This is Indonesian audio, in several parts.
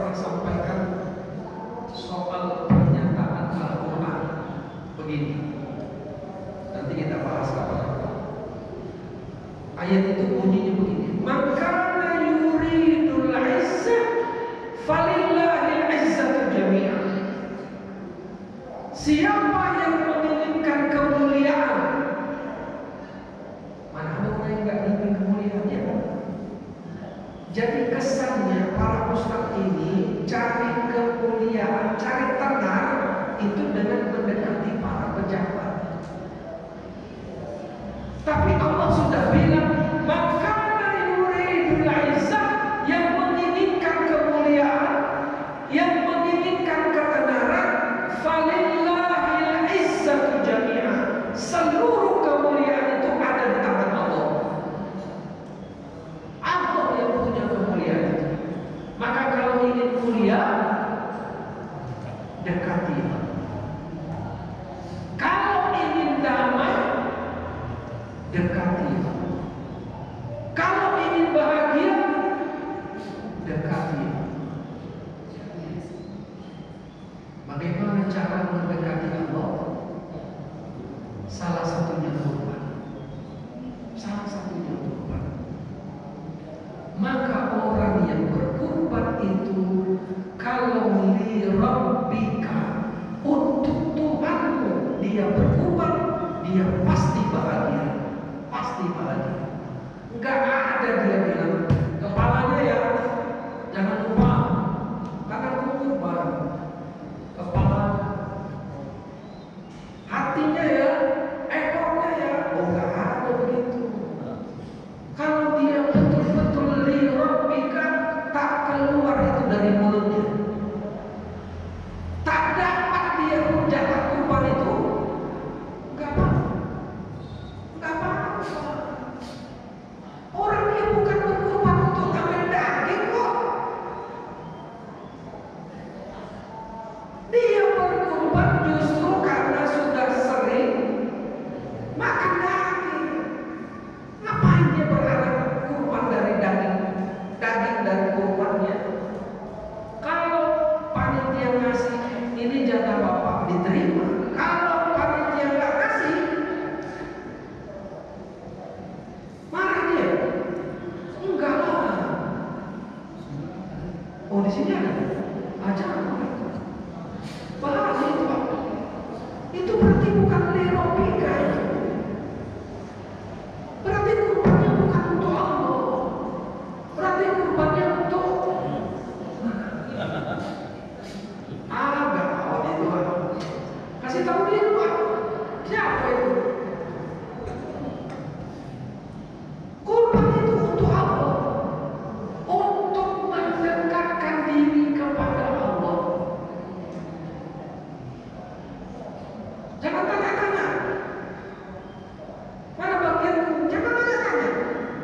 pernah sampaikan soal pernyataan Al-Quran begini. Nanti kita bahas kapan-kapan. Ayat itu bunyinya begini: maka yuridul izzah falillahil izzatu jami'an. Siapa yang menginginkan kemuliaan, mana ada orang yang nggak ingin kemuliaannya? Jadi kesannya para ustadz ini cari kemuliaan, cari tenar itu dengan mendekati para pejabat. Tapi Allah sudah bilang, maka yuridul izzah, yang menginginkan kemuliaan, yang menginginkan ketenaran, falillahil izzatu jami'an. Seluruh kemuliaan itu ada di tangan Allah. Allah yang punya kemuliaan itu. Maka kalau ingin mulia, dekati Allah. Kalau ingin damai, dekati Allah. Kalau ingin bahagia, dekati Allah. Bagaimana cara mendekati Allah? Salah satunya kurban. Salah satunya kurban. Maka orang yang berkurban itu, kalau li rabbika, untuk Tuhanmu dia berkurban, dia pasti bahagia. Pasti bahagia. Enggak ada dia bilang, kepalanya ya jangan lupa, karena kurban. Kepala, hatinya ya, ekornya ya, oh enggak ada begitu. Kalau dia betul-betul li rabbika, tak keluar itu dari mulutnya, tak dapat dia menjaga kurban itu, enggak apa-apa. Enggak apa-apa. Orang yang bukan berkurban untuk ambil daging kok. Dia berkurban justru karena sudah sering makan daging. Ngapain dia berharap kurban dari daging dari kurbannya? Kalau panitia ngasih, ini jatah bapak, diterima. Kalau panitia nggak kasih, marah dia. Enggak lah. Oh, di sini ada ajaran. Bahaya itu, Pak. Itu berarti bukan li rabbika itu. Berarti kurbannya bukan untuk Allah. Berarti kurbannya untuk agak itu, Pak. Kasih tahu dia, Pak. Siapa itu? Kurban itu untuk Allah, untuk mendekatkan diri kepada Allah. Jangan tanya-tanya. Mana bagianku? Jangan tanya-tanya.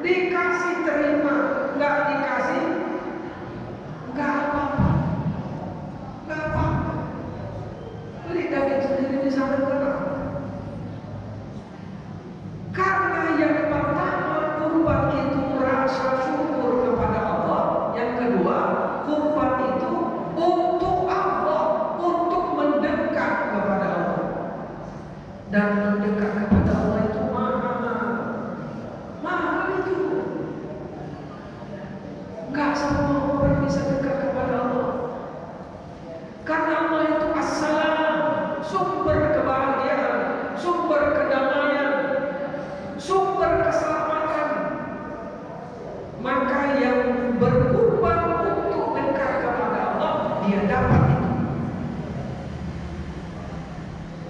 Dikasih terima, nggak dikasih nggak apa-apa. Nggak apa-apa. Beli daging sendiri di sana kenapa? Karena yang pertama, kurban itu rasa syukur kepada Allah. Yang kedua, kurban itu untuk Allah, untuk mendekat kepada Allah. Dan mendekat kepada Allah itu mahal itu. Gak semua orang bisa dekat kepada Allah. Karena Allah itu as-salam, sumber kebahagiaan, sumber kedamaian, sumber keselamatan. Maka yang berkurban untuk dekat kepada Allah, dia dapat itu.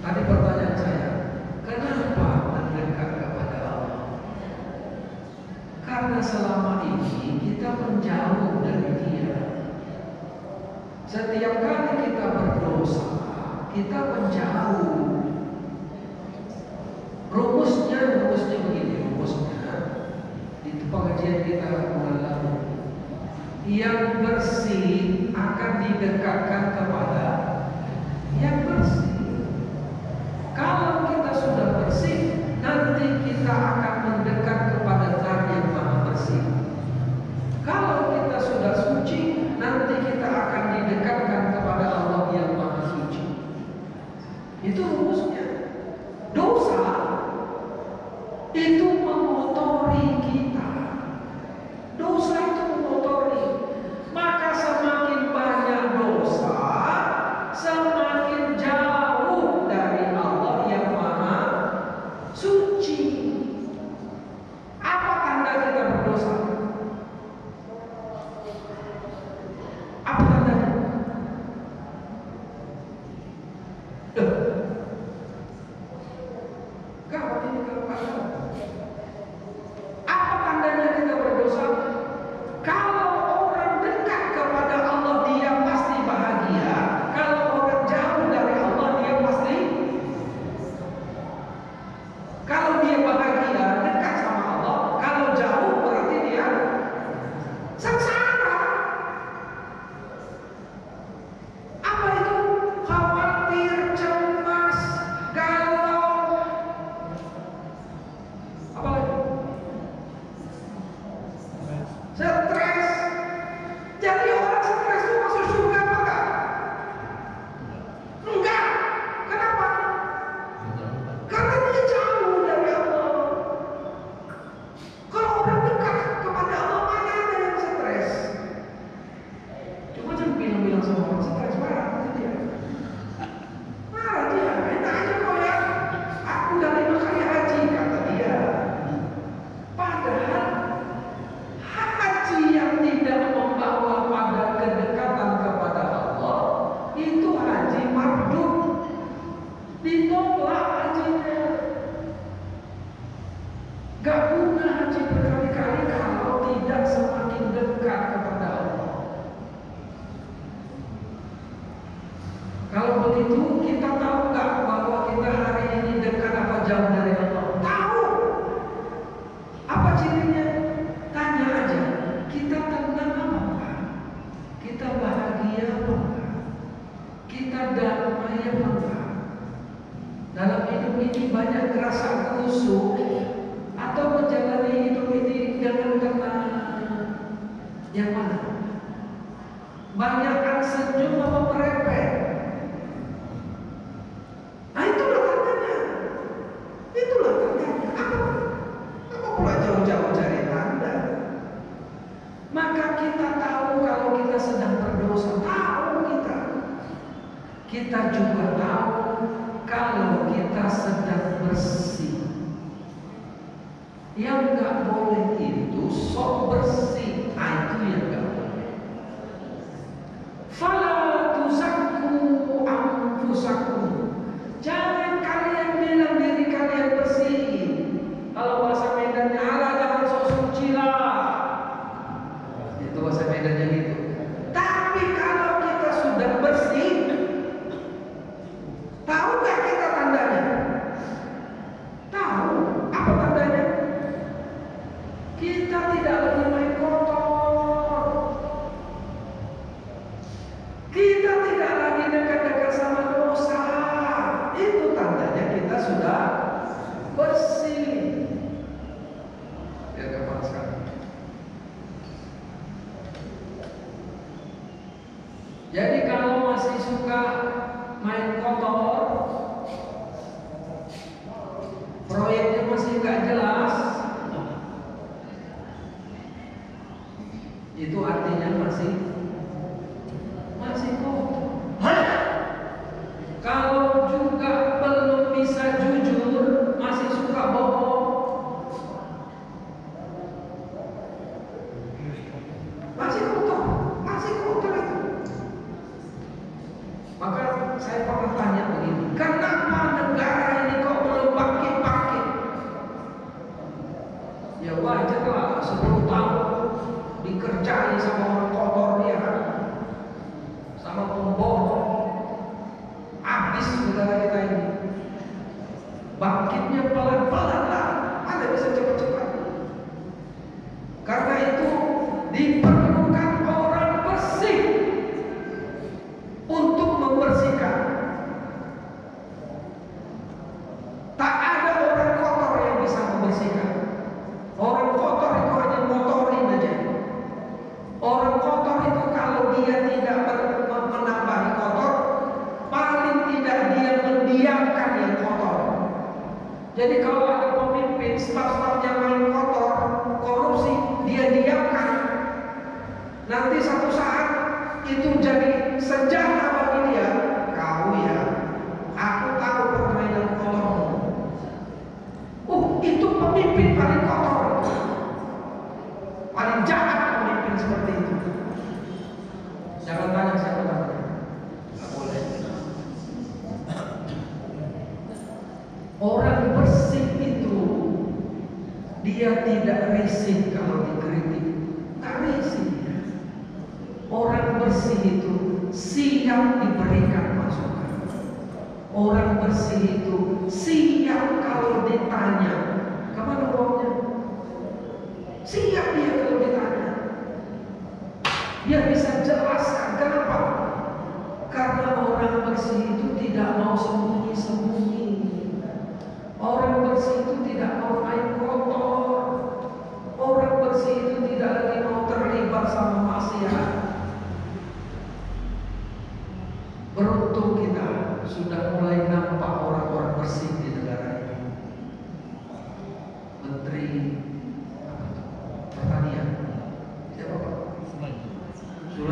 Tadi pertanyaan saya, kenapa mendekat kepada Allah? Karena selama ini kita menjauh dari Dia. Setiap kali kita berdosa, kita menjauh. Rumusnya begini, itu pengajian kita bulan lalu. Yang bersih akan didekatkan kepada yang bersih. Kalau kita sudah bersih, nanti kita akan mendekat kepada Zat yang Maha Bersih. Kalau kita sudah suci, nanti kita akan begitu, kita tahu nggak bahwa kita hari ini dekat apa jauh dari Allah? Tahu. Apa cirinya? Tanya aja. Kita tenang apa enggak? Kita bahagia apa enggak? Kita damai apa enggak? Dalam hidup ini banyak rasa kusuk atau menjalani hidup ini dengan tenang. Yang mana? Banyakan senyum apa merepet? Nah itulah tandanya. Itulah tandanya. Apa pula jauh-jauh cari tanda? Maka kita tahu kalau kita sedang berdosa. Tahu kita. Kita juga tahu kalau kita sedang bersih. Yang nggak boleh itu sok bersih. Nah itu yang nggak boleh. Fala tuzakku anfusakum. Jangan kalian bilang diri kalian bersih. Kalau bahasa Medannya, ala jangan sok suci lah. Itu bahasa Medannya gitu. Tapi kalau kita sudah bersih, tahu nggak kita tandanya? Tahu. Apa tandanya? Kita tidak lagi main kotor. Kita tidak lagi dekat-dekat sama dosa. Itu tandanya kita sudah bersih. Biar gampang sekali. Jadi kalau masih suka main kotor, proyeknya masih nggak jelas, itu artinya masih kotor. Kalau juga belum bisa jujur, masih suka bohong, masih kotor itu. Maka saya pernah tanya begini, kenapa negara ini kok belum bangkit? Ya wajar lah, 10 tahun dikerjai sama orang kotor dia, sama pembohong. Habis negara kita ini. Bangkitnya pelan-pelan lah, ada bisa cepat-cepat. Karena itu diperlukan orang bersih untuk membersihkan. Tak ada orang kotor yang bisa membersihkan. Orang kotor itu hanya motorin aja. Orang kotor itu kalau dia tidak menambahi kotor, paling tidak dia mendiamkan yang kotor. Jadi kalau ada pemimpin, staf-stafnya main kotor, korupsi, dia diamkan. Nanti satu saat itu jadi senjata bagi dia. Kau ya, aku tahu permainan kotormu. Itu pemimpin paling kotor. Paling jahat pemimpin seperti itu. Jangan tanya siapa namanya. Nggak boleh. Orang bersih itu dia tidak risih kalau dikritik. Nggak risih. Orang bersih itu siap diberikan masukan. Orang bersih itu siap kalau ditanya, kemana uangnya? Siap dia kalau ditanya. Dia bisa jelaskan kenapa. Karena orang bersih itu tidak mau sembunyi-sembunyi. Orang bersih itu tidak mau main kotor. Orang bersih itu tidak lagi mau terlibat sama maksiat. Beruntung kita sudah mulai nampak